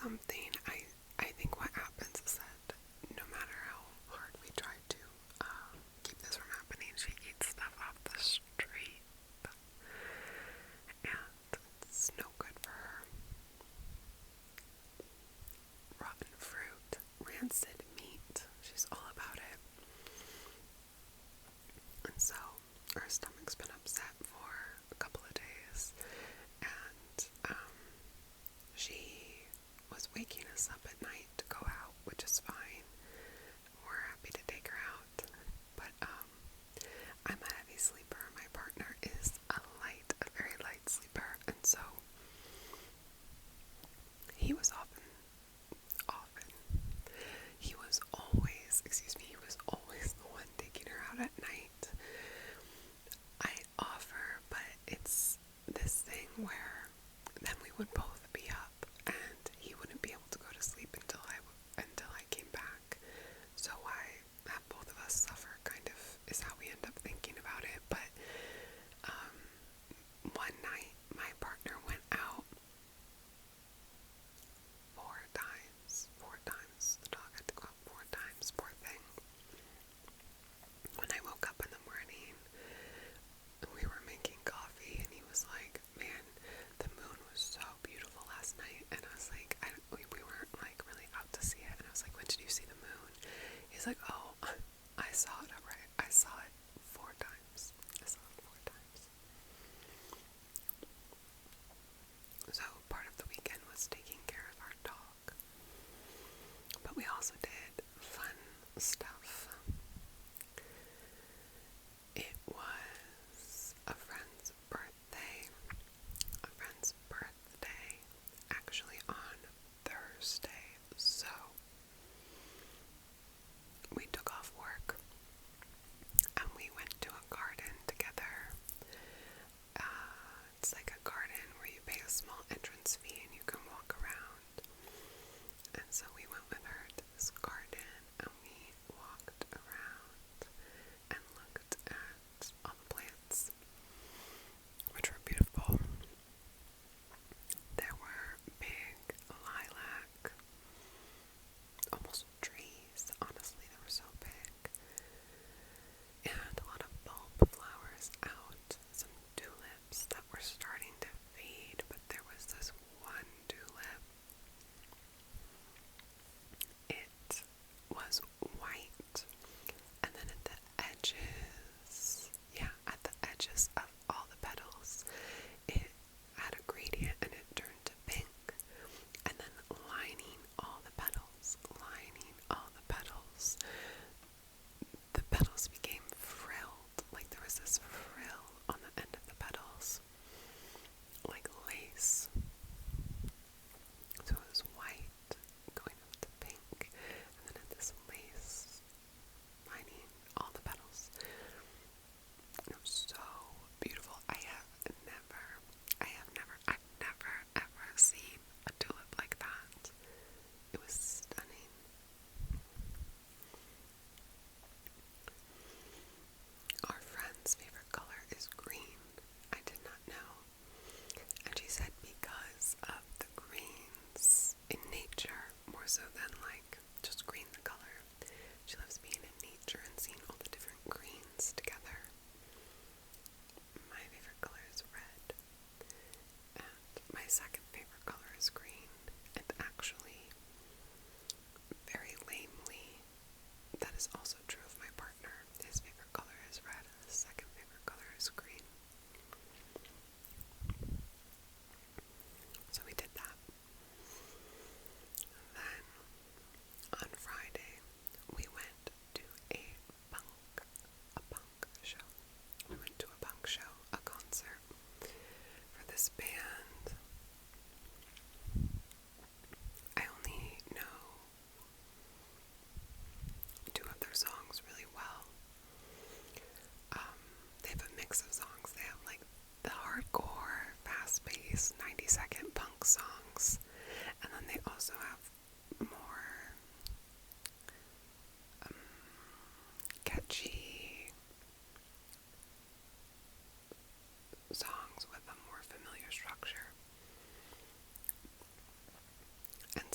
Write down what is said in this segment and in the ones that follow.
something. I think what happens is that no matter how hard we try to keep this from happening, she eats stuff off the street, and it's no good for her. Rotten fruit, rancid meat, she's all about it. And so her stomach's been upset for a couple of days, and she was waking us up at night to go out, which is fine. We're happy to take her out, but I'm a heavy sleeper. My partner is a very light sleeper, and so he was always the one taking her out at night. I offer, but it's this thing where then we would both be up and he wouldn't be able to go to sleep until I came back. So I have both of us suffer, kind of is how we end up thinking about it. But one night my partner went out four times. The dog had to go out 4 times, poor thing. When I woke up in the morning, we were making coffee, and he was like, man, the moon was so beautiful last night. And I was like, we weren't like really out to see it. And I was like, when did you see the moon? He's like, oh, I saw it, alright. I saw it 4 times. So part of the weekend was taking care of our dog. But we also did fun stuff. It was a friend's birthday, actually on Thursday, so we took off work and we went to a garden together. It's like a garden where you pay a small entrance fee and you can walk around. And so we went with her to this garden and we walked around and looked at all the plants, which were beautiful. There were big lilac, almost trees, honestly, they were so big, and a lot of bulb flowers out, some tulips that were starting to fade, but there was this one tulip. It was white, and then at the edges of all the petals, it had a gradient and it turned to pink, and then lining all the petals, the petals became frilled, like there was this frill on the end of the petals, like lace. So it was white going up to pink, and then had this lace lining all the petals. It was so beautiful. I've never ever seen a tulip like that. It was stunning. Our friend's favorite color is green. I did not know. And she said because of the greens in nature, more so than like just green the color. She loves being in nature and seeing all the different greens together. My favorite color is red, and my second favorite color is green, and actually, very lamely, that is also true of my partner. His favorite color is red, and his second favorite color is green. So we did that. Then, on Friday, we went to a punk show. We went to a punk show, a concert, for this band. I only know 2 of their songs really well. They have a mix of songs. They have like the hardcore, fast-paced, 90-second punk songs, and then they also have more catchy songs with a more familiar structure. And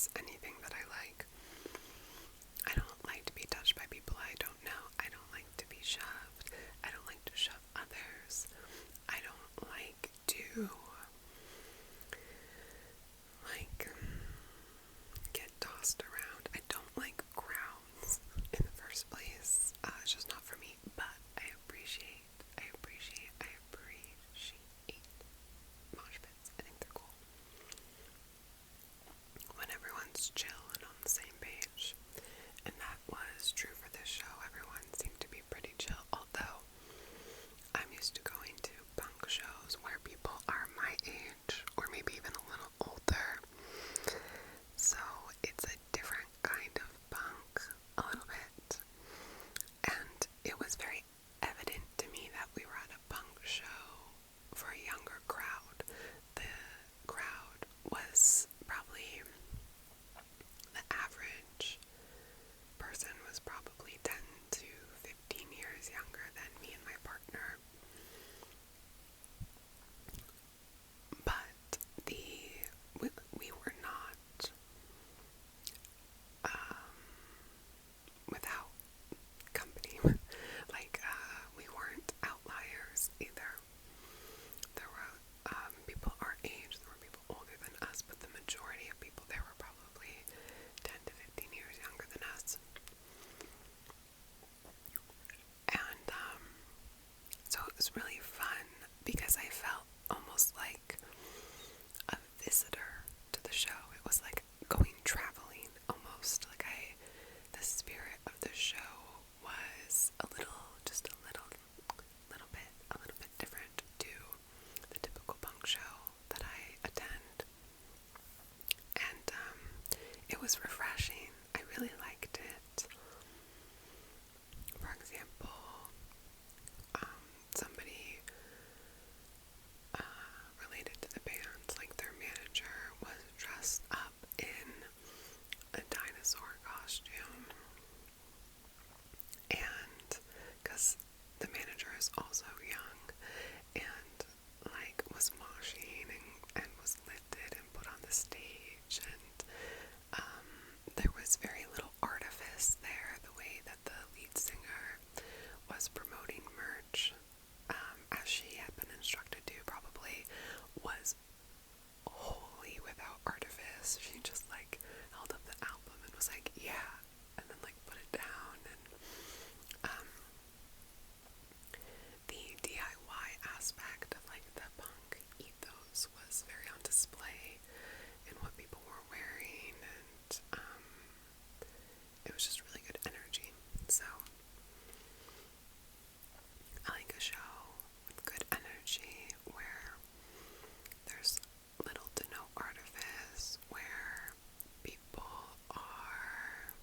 is anything that I like. I don't like to be touched by people I don't know. I don't like to be shoved. I don't like to shove others. I don't like to get tossed around. I don't like crowds in the first place. It's just not for me. But I appreciate mosh pits. I think they're cool. When everyone's chill and on the same page. And that was true for this show. Everyone seemed to be pretty chill, although I'm used to going to punk shows where people are my age, or maybe even a little older. So it's a different kind of punk, a little bit. And it was very evident to me that we were at a punk show for a younger crowd. The crowd was probably, the average person was probably 10 to 15 years younger than me and my partner. But we were not without company. We weren't outliers either. There were people our age, there were people older than us, but the majority of people there were probably 10 to 15 years younger than us. And so it was really fun because I felt almost like a visitor to the show. It was like going traveling almost. The spirit of the show was a little bit different to the typical punk show that I attend. And it was refreshing. I really liked it. For example, somebody related to the band, their manager, was dressed up in a dinosaur costume. And because the manager is also young, and was moshing and was lifted and put on the stage, and there was very little artifice there. The way that the lead singer was promoting merch, as she had been instructed to, probably was wholly without artifice. She just held up the album and was like, yeah, and then put it down. And the DIY aspect of the punk ethos was very on display in what people were wearing, and it was just really good energy. So I like a show with good energy where there's little to no artifice, where people are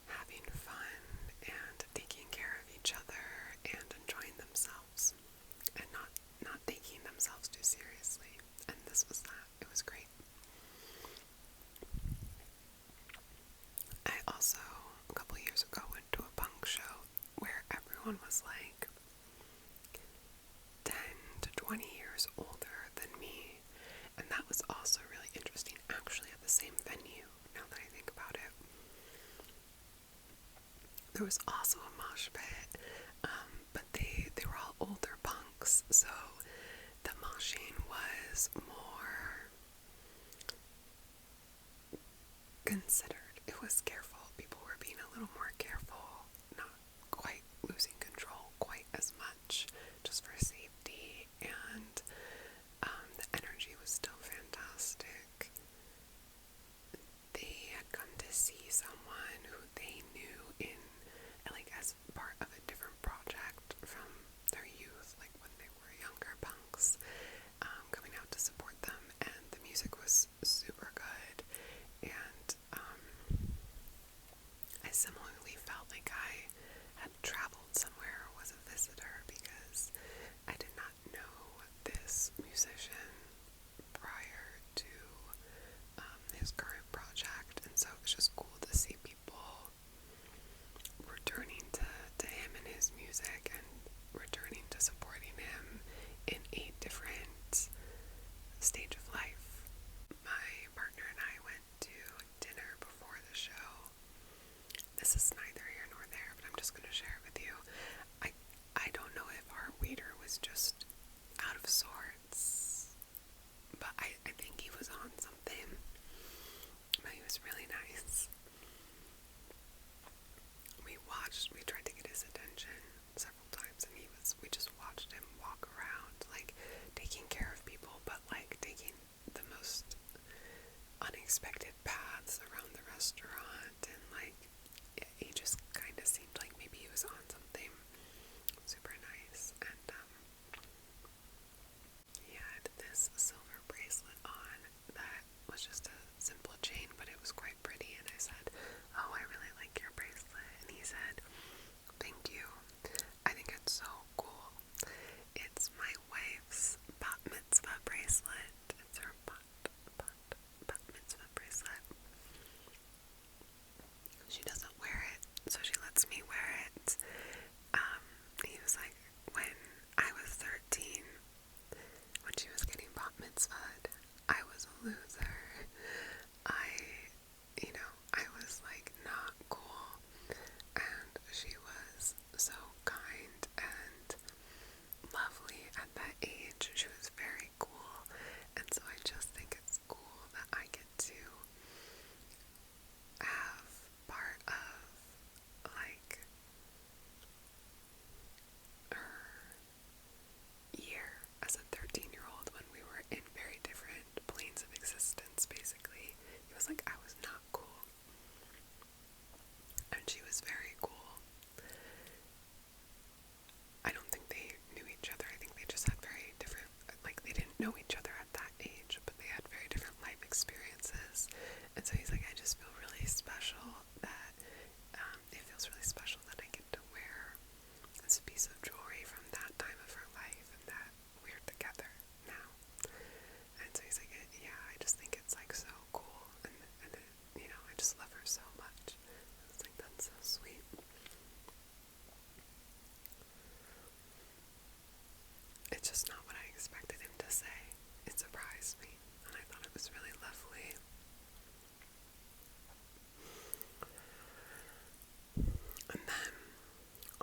having fun and taking care of each other and enjoying themselves and not taking themselves too seriously. And this was that. It was great. I also, a couple years ago, went to a punk show where everyone was 10 to 20 years older than me, and that was also really interesting, actually at the same venue, now that I think about it. There was also a mosh pit, but they were all older punks, so the moshing was more considered. It was careful. People were being a little more careful, not quite losing control quite as much, just for safety, and the energy was still fantastic. They had come to see someone who they knew as part of a different project from their youth, when they were younger punks, coming out to support them, and the music was super good, and I similarly felt like I had traveled somewhere or was a visitor, because I did not know this musician prior to his current project, and so it was just cool to see people returning to him and his music, and returning to supporting him in a different stage of life. My partner just out of sorts. But I think he was on something. But he was really nice. We tried to get his attention several times, and we just watched him walk around, like, taking care of people, but, like, taking the most unexpected paths around the restaurant, and, like, he just kind of seemed like maybe he was on something super nice. And, he had this silver bracelet on that was just a simple chain, but it was quite pretty, and I said, "Oh, I really like your bracelet," and he said, "Thank you. I think it's so cool. It's my wife's bat mitzvah bracelet. It's her bat mitzvah bracelet. She doesn't wear it, so she lets me wear it." He was like, when I was 13, when she was getting bat mitzvahed, I was a loser. I was like not cool, and she was so kind and lovely at that age. She was very cool, and so I just think it's cool that I get to have part of, like, her year as a 13-year-old when we were in very different planes of existence, basically. It was like I was not cool, and she was very cool. I don't think they knew each other. I think they just had very different, like, they didn't know each other at that age, but they had very different life experiences. And so he's like, I just feel really special that, it feels really special that I get to wear this piece of jewelry from that time of her life and that we're together now. And so he's like, yeah, I just think it's, like, so cool, and I just love her so much. I was like, that's so sweet. It's just not what I expected him to say. It surprised me, and I thought it was really lovely. And then,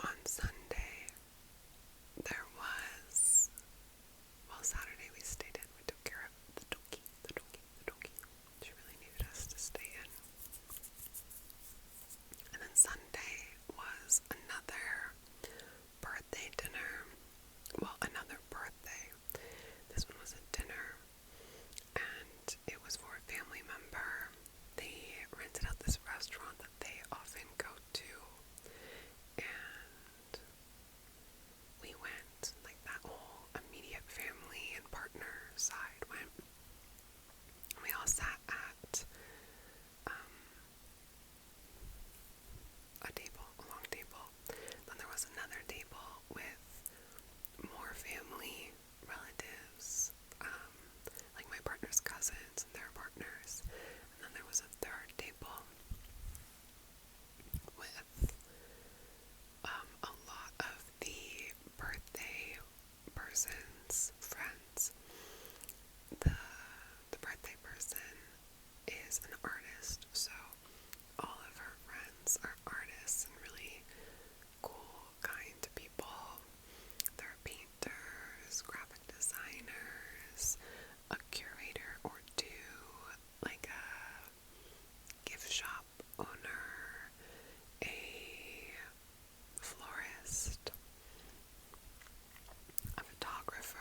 on Sunday, Saturday we stayed in. We took care of the donkey. She really needed us to stay in. And then Sunday was another birthday dinner. Well, another birthday. This one was a dinner, and it was for a family member. They rented out this restaurant that they often go to, and we went, like, that whole immediate family and partner side went. We all sat at a long table. Then there was another table with more family, relatives, like my partner's cousins and their partners. And then there was a third table with a lot of the birthday person's friends. The birthday person is an artist, so all of her friends are artists and really cool, kind people. They're painters, graphic designers, a curator or two, like a gift shop owner, a florist, a photographer,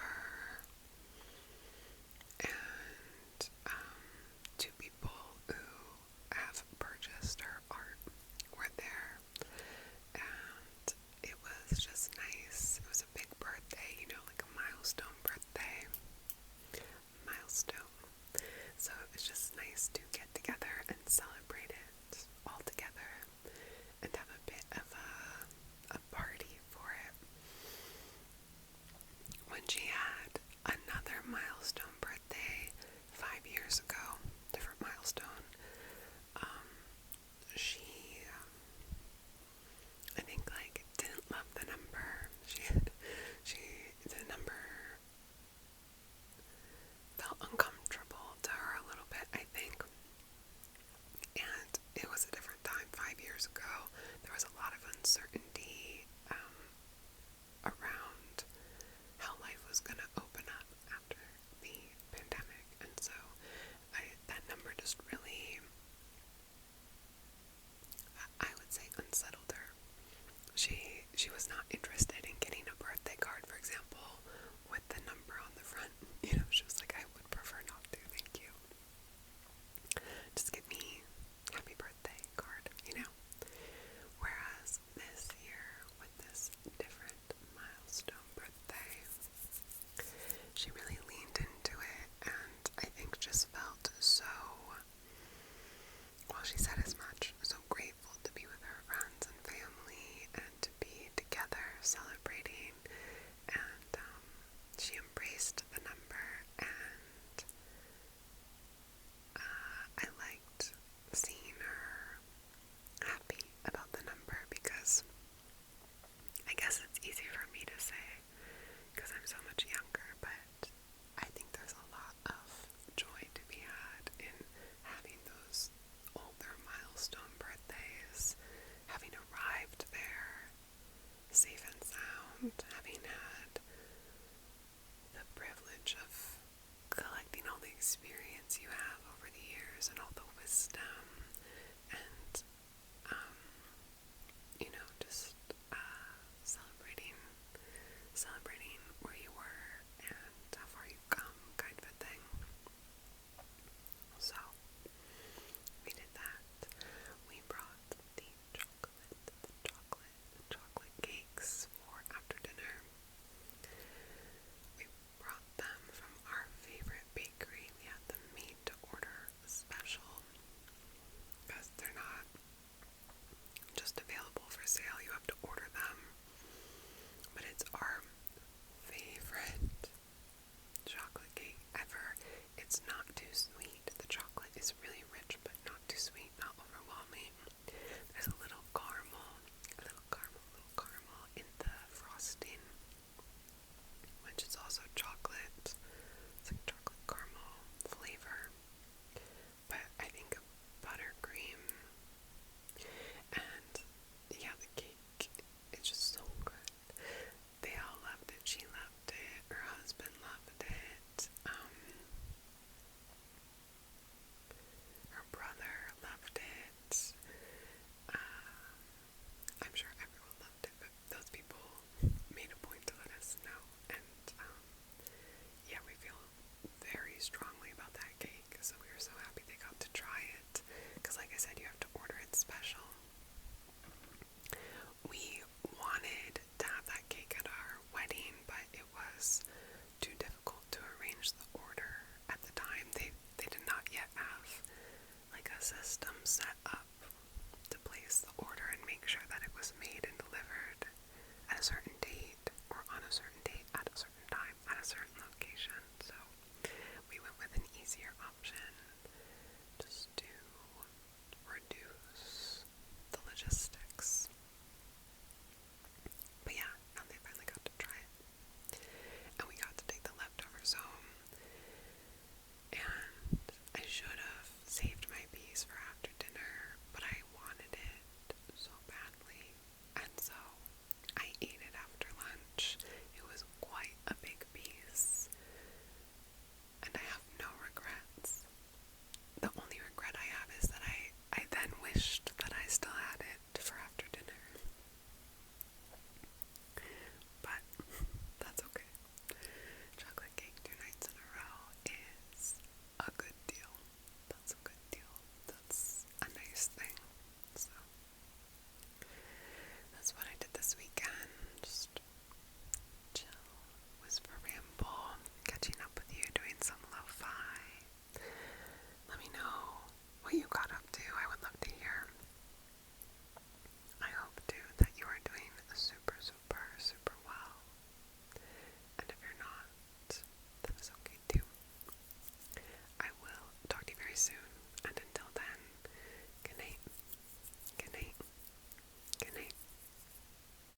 and two people who have purchased her art were there, and it was just nice. It was a big birthday, like a milestone birthday. So it was just nice to get together and celebrate it all together and have a bit of a party for it. When she had another milestone birthday 5 years ago, different milestone, she, I think, like, didn't love the number. The number felt uncomfortable to her a little bit, I think. And it was a different time 5 years ago. There was a lot of uncertainty around how she was not interested in getting a birthday card, for example.